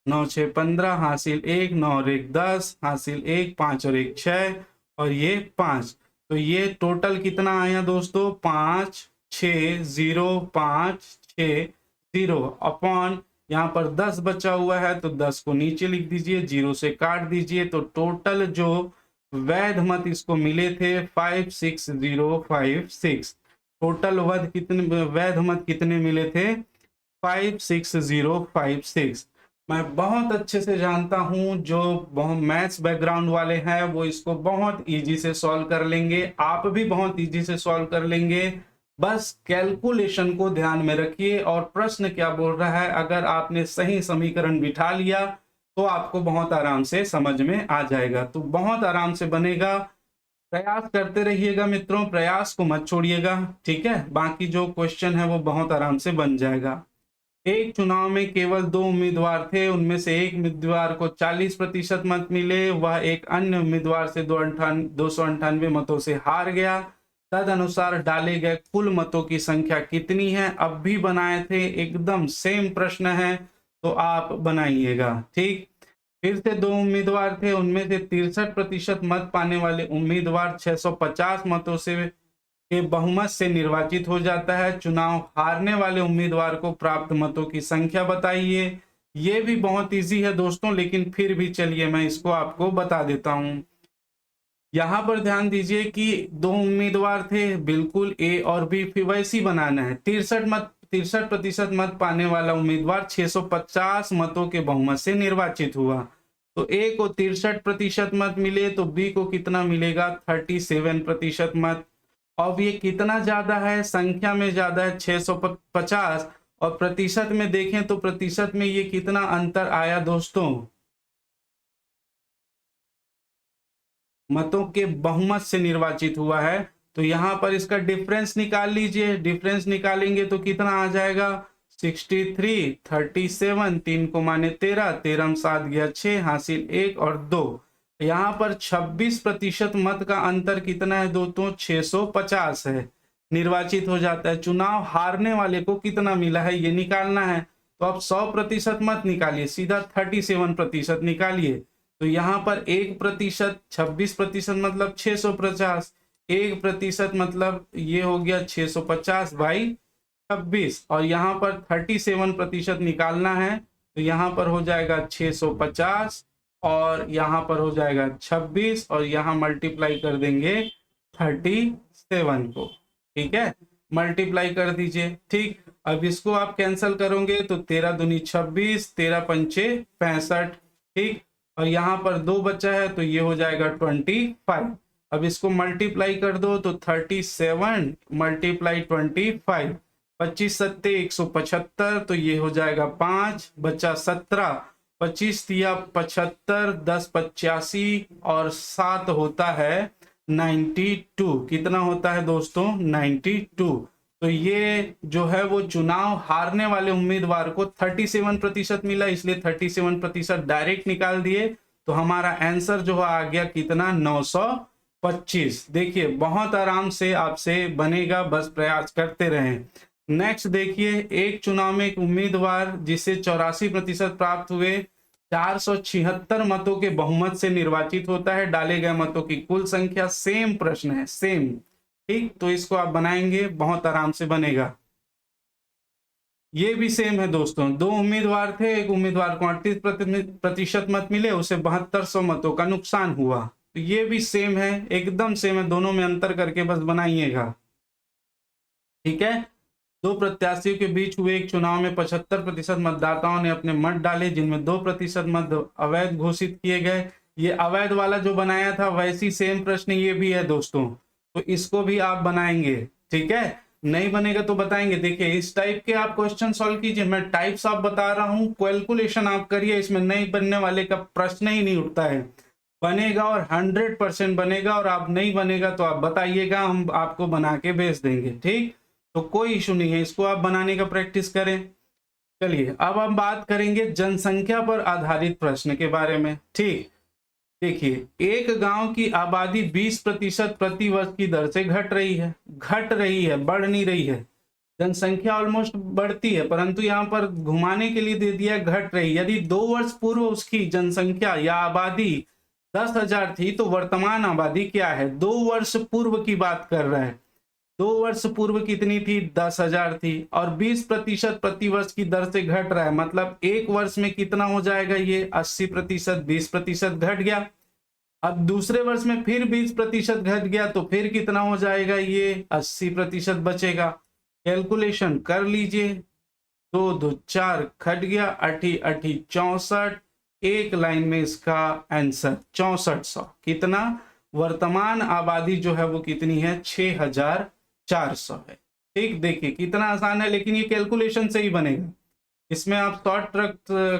9 6 15 हासिल 1, 9 और 1 10 हासिल 1, 5 और 1 6 और ये 5। तो ये टोटल कितना आया दोस्तों, 5 6 0 5 6 0 अपॉन यहाँ पर 10 बचा हुआ है तो 10 को नीचे लिख दीजिए, 0 से काट दीजिए। तो टोटल जो वैध मत इसको मिले थे 56056। टोटल वैध मत कितने मिले थे, 56056। मैं बहुत अच्छे से जानता हूं जो बहुत मैथ्स बैकग्राउंड वाले हैं वो इसको बहुत इजी से सॉल्व कर लेंगे, आप भी बहुत इजी से सॉल्व कर लेंगे। बस कैलकुलेशन को ध्यान में रखिए और प्रश्न क्या बोल रहा है, अगर आपने सही समीकरण बिठा लिया तो आपको बहुत आराम से समझ में आ जाएगा, तो बहुत आराम से बनेगा। प्रयास करते रहिएगा मित्रों, प्रयास को मत छोड़िएगा, ठीक है। बाकी जो क्वेश्चन है वो बहुत आराम से बन जाएगा। एक चुनाव में केवल 2 उम्मीदवार थे, उनमें से एक उम्मीदवार को 40% मत मिले, वह एक अन्य उम्मीदवार से 298 मतों से हार गया। तद अनुसार डाले गए कुल मतों की संख्या कितनी है। अब भी बनाए थे, एकदम सेम प्रश्न है तो आप बनाइएगा, ठीक। फिर से 2 उम्मीदवार थे, उनमें से 63% मत पाने वाले उम्मीदवार 650 मतों से के बहुमत से निर्वाचित हो जाता है। चुनाव हारने वाले उम्मीदवार को प्राप्त मतों की संख्या बताइए। ये भी बहुत इजी है दोस्तों, लेकिन फिर भी चलिए मैं इसको आपको बता देता हूं। यहां पर ध्यान दीजिए कि 2 उम्मीदवार थे, बिल्कुल ए और बी, फिर वैसी बनाना है। 63% मत पाने वाला उम्मीदवार 650 मतों के बहुमत से निर्वाचित हुआ, तो ए को 63% मत मिले तो बी को कितना मिलेगा, 37% मत। अब ये कितना ज्यादा है, संख्या में ज्यादा है 650, और प्रतिशत में देखें तो प्रतिशत में ये कितना अंतर आया दोस्तों, मतों के बहुमत से निर्वाचित हुआ है। तो यहां पर इसका डिफरेंस निकाल लीजिए, डिफरेंस निकालेंगे तो कितना आ जाएगा, 63 37, 3 को माने 13, 13 7 गया 6 हासिल 1 और 2। यहाँ पर 26% मत का अंतर कितना है दोस्तों, 650 है, निर्वाचित हो जाता है। चुनाव हारने वाले को कितना मिला है ये निकालना है, तो अब 100% मत निकालिए, सीधा 37% निकालिए। तो यहाँ पर 1%, 26% मतलब 650, 1% मतलब ये हो गया 650 बाई 26, और यहाँ पर 37% निकालना है, तो यहाँ पर हो जाएगा 650 और यहाँ पर हो जाएगा 26 और यहाँ मल्टीप्लाई कर देंगे 37 को। ठीक है, मल्टीप्लाई कर दीजिए। ठीक, अब इसको आप कैंसिल करोगे तो 13 दूनी 26, 13 पंचे 65। ठीक, और यहाँ पर 2 बचा है तो ये हो जाएगा 25। अब इसको मल्टीप्लाई कर दो तो 37 मल्टीप्लाई 25, 25 सत्ते 175, तो ये हो जाएगा 5 बचा 17, 25 दिया 75, 10 85 और 7 होता है 92। कितना होता है दोस्तों? 92। तो ये जो है वो चुनाव हारने वाले उम्मीदवार को 37% मिला, इसलिए 37% डायरेक्ट निकाल दिए, तो हमारा आंसर जो आ गया कितना? 925। देखिए बहुत आराम से आपसे बनेगा, बस प्रयास करते रहें। नेक्स्ट देखिए, एक चुनाव में एक उम्मीदवार जिसे 84% प्राप्त हुए 476 मतों के बहुमत से निर्वाचित होता है। डाले गए मतों की कुल संख्या। सेम प्रश्न है, सेम। ठीक, तो इसको आप बनाएंगे, बहुत आराम से बनेगा। ये भी सेम है दोस्तों, 2 उम्मीदवार थे, एक उम्मीदवार को 38% मत मिले, उसे 7200 मतों का नुकसान हुआ। तो ये भी सेम है, एकदम सेम है, दोनों में अंतर करके बस बनाइएगा। ठीक है, 2 प्रत्याशियों के बीच हुए एक चुनाव में 75% मतदाताओं ने अपने मत डाले, जिनमें 2% मत अवैध घोषित किए गए। ये अवैध वाला जो बनाया था वैसी सेम प्रश्न ये भी है दोस्तों, तो इसको भी आप बनाएंगे। ठीक है, नहीं बनेगा तो बताएंगे। देखिए इस टाइप के आप क्वेश्चन सॉल्व कीजिए, मैं टाइप्स आप बता रहा हूं, कैलकुलेशन आप करिए, इसमें नहीं बनने वाले का प्रश्न ही नहीं उठता है। बनेगा और 100% बनेगा, और आप नहीं बनेगा तो आप बताइएगा, हम आपको बना के भेज देंगे। ठीक, तो कोई इशू नहीं है, इसको आप बनाने का प्रैक्टिस करें। चलिए अब हम बात करेंगे जनसंख्या पर आधारित प्रश्न के बारे में। ठीक, देखिए एक गांव की आबादी 20% प्रति वर्ष की दर से घट रही है, बढ़ नहीं रही है। जनसंख्या ऑलमोस्ट बढ़ती है, परंतु यहाँ पर घुमाने के लिए दे दिया घट रही। यदि 2 वर्ष पूर्व उसकी जनसंख्या या आबादी 10,000 थी, तो वर्तमान आबादी क्या है? 2 वर्ष पूर्व की बात कर रहा है। 2 वर्ष पूर्व कितनी थी? 10,000 थी, और 20% प्रति वर्ष की दर से घट रहा है, मतलब एक वर्ष में कितना हो जाएगा? ये 80%, 20% घट गया। अब दूसरे वर्ष में फिर 20% घट गया, तो फिर कितना हो जाएगा? ये 80% बचेगा। कैलकुलेशन कर लीजिए, 2 2 4 घट गया, 8 8 64, एक लाइन में इसका आंसर 6400। कितना? वर्तमान आबादी जो है वो कितनी है? 6400 है। ठीक, देखिए कितना आसान है, लेकिन ये कैलकुलेशन से ही बनेगा, इसमें आप शॉर्ट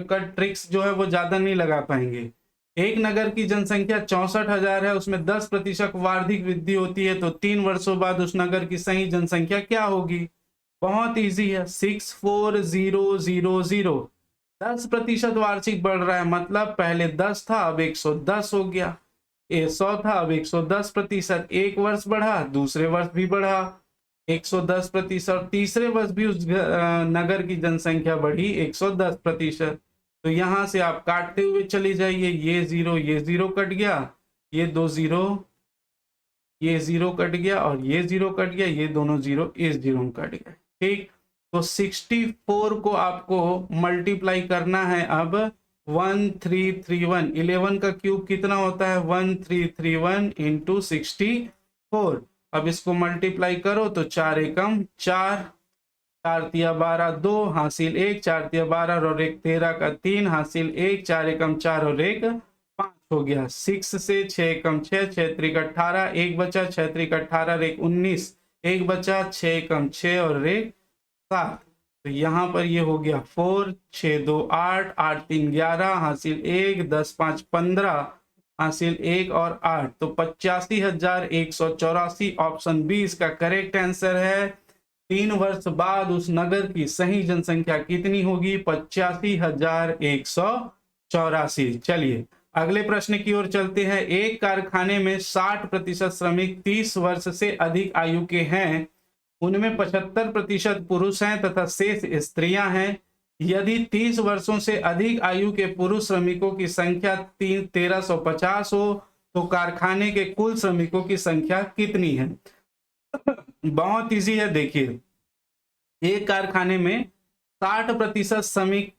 कट ट्रिक्स जो है वो ज्यादा नहीं लगा पाएंगे। एक नगर की जनसंख्या 64,000 है, उसमें 10% वार्षिक वृद्धि होती है, तो 3 वर्षों बाद उस नगर की सही जनसंख्या क्या होगी? बहुत इजी है, 64000। 10% वार्षिक बढ़ रहा है, मतलब पहले 10 था, अब 110 हो गया। 100 था, अब 110%। एक वर्ष बढ़ा, दूसरे वर्ष भी बढ़ा 110%, तीसरे वर्ष भी उस नगर की जनसंख्या बढ़ी 110%। तो यहां से आप काटते हुए चले जाइए, ये 0 कट गया, ये 2 0, ये 0 कट गया, और ये 0 कट गया, ये दोनों 0 इस 0 कट गए। ठीक, तो 64 को आपको मल्टीप्लाई करना है अब 1331। 11 का क्यूब कितना होता है? 1331 इंटू 64। अब इसको मल्टीप्लाई करो तो 4 एकम 4, 4 तिया 12, 2 हासिल 1, 4 तिया 12 और 1 13 का 3 हासिल 1, 4 एकम 4 और 1 5 हो गया। 6 से 6 एकम 6, 6 त्रिक 18, 1 बचा, 6 त्रिक 18, 1 19, 1 बचा, 6 एकम 6 और 1 7। तो यहाँ पर ये हो गया 4, 6 2 8, 8 3 11 हासिल 1, 10 5 15 हासिल 1 और 8, तो 85,184। ऑप्शन बी इसका करेक्ट आंसर है। 3 वर्ष बाद उस नगर की सही जनसंख्या कितनी होगी? 85,184। चलिए अगले प्रश्न की ओर चलते हैं। एक कारखाने में 60% श्रमिक 30 वर्ष से अधिक आयु के हैं, उनमें 75% पुरुष हैं तथा शेष स्त्रियां हैं। यदि 30 वर्षों से अधिक आयु के पुरुष श्रमिकों की संख्या 1350 हो, तो कारखाने के कुल श्रमिकों की संख्या कितनी है? बहुत इजी है, देखिए एक कारखाने में 60% श्रमिक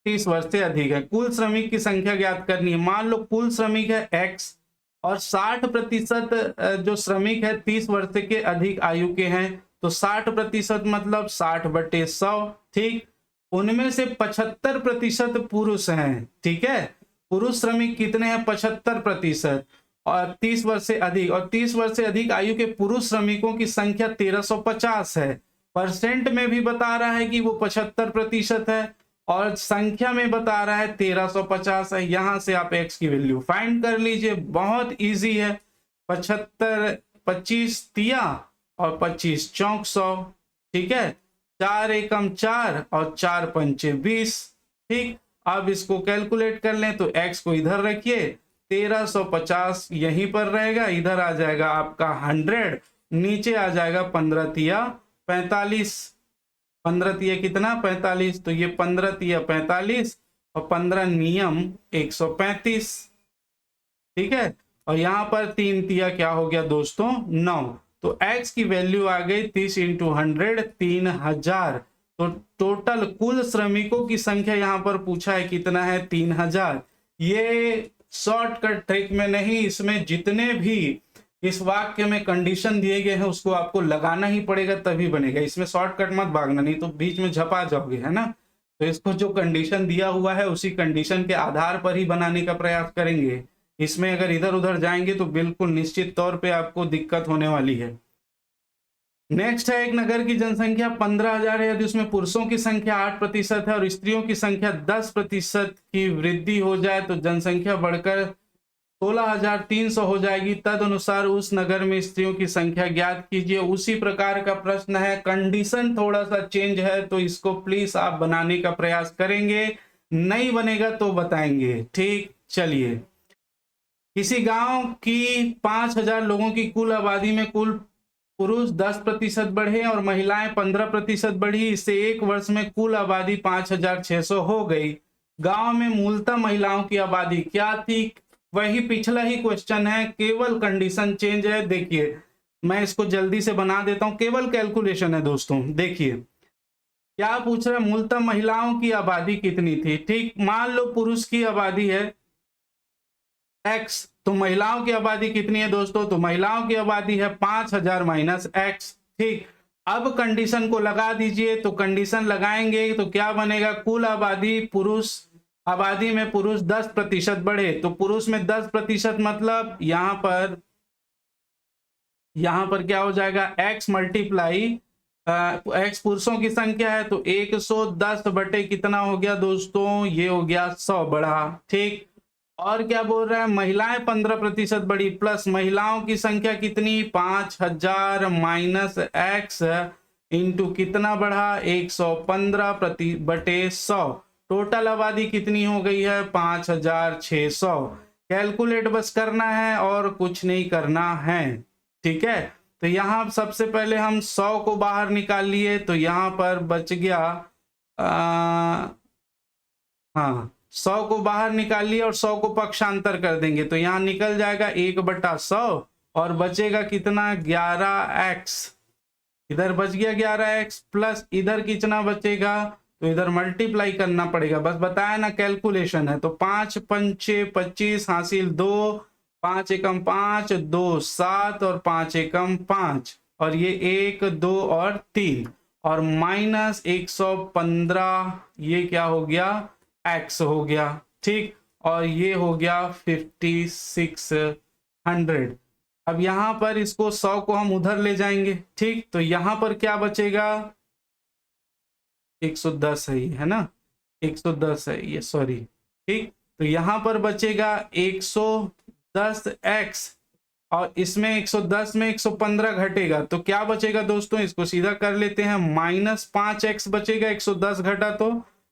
30 वर्ष से अधिक है। कुल श्रमिक की संख्या ज्ञात करनी है। मान लो कुल श्रमिक है x और 60% जो श्रमिक है 30 वर्ष के अधिक आयु के हैं, तो 60% मतलब 60/100। ठीक, उनमें से 75% पुरुष हैं। ठीक है, पुरुष श्रमिक कितने हैं? 75%। और 30 वर्ष से अधिक, और 30 वर्ष से अधिक आयु के पुरुष श्रमिकों की संख्या 1350 है। परसेंट में भी बता रहा है कि वो 75% है और संख्या में बता रहा है 1350 है। यहां से आप x की वैल्यू फाइंड कर लीजिए, बहुत इजी है। 75 25 तिया और 25 चौक 100। ठीक है, 4 एकम 4 और 4 पंचे 20। ठीक, अब इसको कैलकुलेट कर लें तो x को इधर रखिए, 1350 यहीं पर रहेगा, इधर आ जाएगा आपका 100, नीचे आ जाएगा 15 तिया 45। 15 तिया कितना? 45। तो ये 15 तिया 45 और 15 नियम 135। ठीक है, और यहां पर 3 तिया क्या हो गया दोस्तों? 9। तो x की वैल्यू आ गई 30 × 100 3000। तो टोटल कुल श्रमिकों की संख्या यहां पर पूछा है कितना है? 3000। ये शॉर्टकट ट्रिक में नहीं, इसमें जितने भी इस वाक्य में कंडीशन दिए गए हैं उसको आपको लगाना ही पड़ेगा तभी बनेगा। इसमें शॉर्टकट मत भागना, नहीं तो बीच में झपा जाओगे, है ना। तो इसको जो कंडीशन दिया हुआ है उसी कंडीशन के आधार पर ही बनाने का प्रयास करेंगे। इसमें अगर इधर उधर जाएंगे तो बिल्कुल निश्चित तौर पे आपको दिक्कत होने वाली है। नेक्स्ट है, एक नगर की जनसंख्या 15,000 है, यदि उसमें पुरुषों की संख्या 8% है और स्त्रियों की संख्या 10% की वृद्धि हो जाए तो जनसंख्या बढ़कर 16,300 हो जाएगी। तद अनुसार उस नगर में स्त्रियों की संख्या ज्ञात कीजिए। उसी प्रकार का प्रश्न है, कंडीशन थोड़ा सा चेंज है तो इसको प्लीज आप बनाने का प्रयास करेंगे, नहीं बनेगा तो बताएंगे। ठीक, चलिए, किसी गांव की 5,000 लोगों की कुल आबादी में कुल पुरुष 10% बढ़े और महिलाएं 15% बढ़ी। इससे एक वर्ष में कुल आबादी 5,600 हो गई। गांव में मूलतः महिलाओं की आबादी क्या थी? वही पिछला ही क्वेश्चन है, केवल कंडीशन चेंज है। देखिए मैं इसको जल्दी से बना देता हूं, केवल कैलकुलेशन है दोस्तों। देखिए क्या पूछ रहा है? मूलतः महिलाओं की आबादी कितनी थी। ठीक, मान लो पुरुष की आबादी है x, तो महिलाओं की आबादी कितनी है दोस्तों? तो महिलाओं की आबादी है 5,000 माइनस x। ठीक, अब कंडीशन को लगा दीजिए। तो कंडीशन लगाएंगे तो क्या बनेगा? कुल आबादी, पुरुष आबादी में पुरुष 10% बढ़े, तो पुरुष में 10% मतलब यहां पर क्या हो जाएगा? x मल्टीप्लाई x पुरुषों की संख्या है तो 110 बटे कितना हो गया दोस्तों? ये हो गया 100 बढ़ा। ठीक, और क्या बोल रहा है? महिलाएं 15% बढ़ी, प्लस महिलाओं की संख्या कितनी? 5,000 माइनस x इंटू कितना बढ़ा? 115 बटे 100। टोटल आबादी कितनी हो गई है? 5,600। कैलकुलेट बस करना है और कुछ नहीं करना है। ठीक है, तो यहां सबसे पहले हम 100 को बाहर निकाल लिए तो यहां पर बच गया हाँ 100 को बाहर निकाल लिया और 100 को पक्षांतर कर देंगे तो यहां निकल जाएगा 1/100 और बचेगा कितना? 11x। इधर बच गया 11x प्लस इधर कितना बचेगा? तो इधर मल्टीप्लाई करना पड़ेगा, बस बताया ना कैलकुलेशन है। तो 5 पंचे 25 हासिल 2, 5 एकम 5, 2 7 और 5 एकम 5 और ये 1 2 और 3 और माइनस 115, ये क्या हो गया? x हो गया। ठीक, और ये हो गया 5600। अब यहां पर इसको 100 को हम उधर ले जाएंगे। ठीक, तो यहां पर क्या बचेगा? 110 है, है ना, 110 है ये, सॉरी। ठीक, तो यहां पर बचेगा 110x और इसमें 110 में 115 घटेगा तो क्या बचेगा दोस्तों? इसको सीधा कर लेते हैं, -5x बचेगा, 110 घटा तो,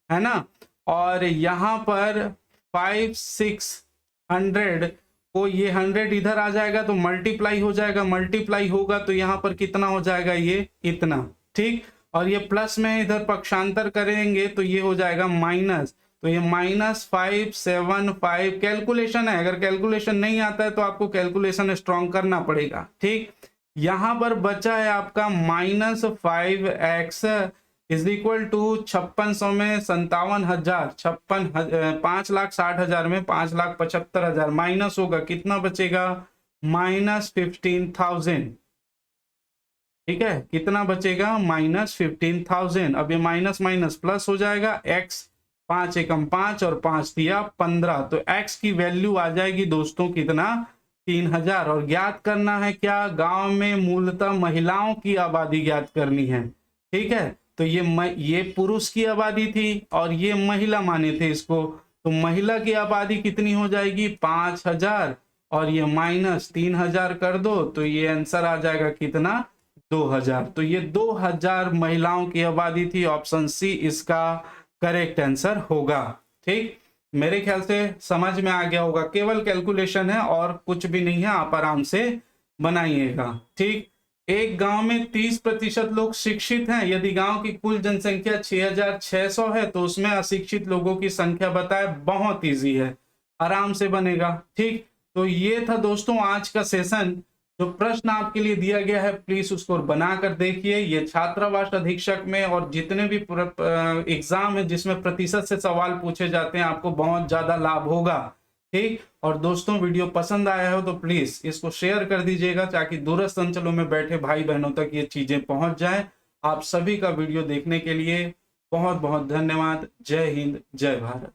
है ना। और यहाँ पर 5600 को ये 100 इधर आ जाएगा तो मल्टीप्लाई हो जाएगा, मल्टीप्लाई होगा तो यहाँ पर कितना हो जाएगा? ये इतना। ठीक, और ये प्लस में इधर पक्षांतर करेंगे तो ये हो जाएगा माइनस। तो ये -575 कैलकुलेशन है, अगर कैलकुलेशन नहीं आता है तो आपको कैलकुलेशन स्ट्रॉन्ग करना पड़ेगा। ठीक, यहां पर बचा है आपका -5x इज इक्वल टू 5600 में 57,000, 5,60,000 में 5,75,000 माइनस होगा, कितना बचेगा -15,000। ठीक है, कितना बचेगा -15,000। अब ये माइनस माइनस प्लस हो जाएगा, x 5 एकम 5 और 5 दिया 15, तो x की वैल्यू आ जाएगी दोस्तों कितना 3,000। और ज्ञात करना है क्या, गांव में मूलतः महिलाओं की आबादी ज्ञात करनी है। ठीक है, तो ये पुरुष की आबादी थी और ये महिला माने थे इसको, तो महिला की आबादी कितनी हो जाएगी 5,000 और ये माइनस 3,000 कर दो तो ये आंसर आ जाएगा कितना 2,000। तो ये 2,000 महिलाओं की आबादी थी। ऑप्शन सी इसका करेक्ट आंसर होगा। ठीक, मेरे ख्याल से समझ में आ गया होगा, केवल कैलकुलेशन है और कुछ भी नहीं है, आप आराम से बनाइएगा। ठीक, एक गांव में 30% लोग शिक्षित हैं, यदि गांव की कुल जनसंख्या 6,600 है तो उसमें अशिक्षित लोगों की संख्या बताए। बहुत इजी है, आराम से बनेगा। ठीक, तो ये था दोस्तों आज का सेशन। जो प्रश्न आपके लिए दिया गया है प्लीज उसको बनाकर देखिए। ये छात्रावास अधीक्षक में और जितने भी एग्जाम है जिसमें प्रतिशत से सवाल पूछे जाते हैं आपको बहुत ज्यादा लाभ होगा। ठीक, और दोस्तों वीडियो पसंद आया हो तो प्लीज इसको शेयर कर दीजिएगा ताकि दूरस्थ अंचलों में बैठे भाई बहनों तक ये चीजें पहुंच जाए। आप सभी का वीडियो देखने के लिए बहुत बहुत धन्यवाद। जय हिंद, जय भारत।